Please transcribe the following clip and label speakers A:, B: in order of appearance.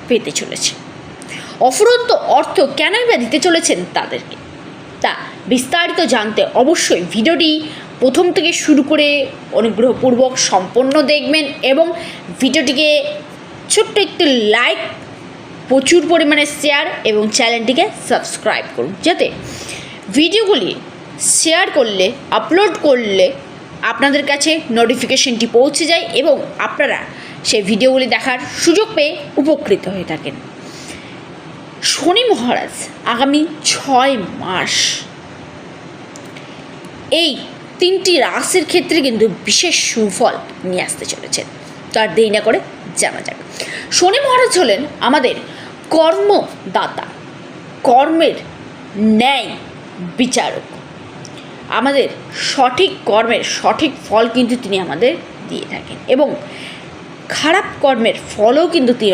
A: পেতে চলেছে। অফুরন্ত অর্থ কেনই বা দিতে চলেছেন তাদেরকে, তা বিস্তারিত জানতে অবশ্যই ভিডিওটি প্রথম থেকে শুরু করে অনুগ্রহপূর্বক সম্পূর্ণ দেখবেন এবং ভিডিওটিকে ছোট্ট একটি লাইক, প্রচুর পরিমাণে শেয়ার এবং চ্যানেলটিকে সাবস্ক্রাইব করুন, যাতে ভিডিওগুলি শেয়ার করলে, আপলোড করলে আপনাদের কাছে নোটিফিকেশনটি পৌঁছে যায় এবং আপনারা সেই ভিডিওগুলি দেখার সুযোগ পেয়ে উপকৃত হয়ে থাকেন। শনি মহারাজ আগামী 6 মাস এই 3টি রাশির ক্ষেত্রে কিন্তু বিশেষ সুফল নিয়ে আসতে চলেছেন। তো আর দেরি না করে জানা যাক। শনি মহারাজ হলেন আমাদের কর্মদাতা, কর্মের ন্যায় বিচারক। আমাদের সঠিক কর্মের সঠিক ফল কিন্তু তিনি আমাদের দিয়ে থাকেন এবং খারাপ কর্মের ফলও কিন্তু তিনি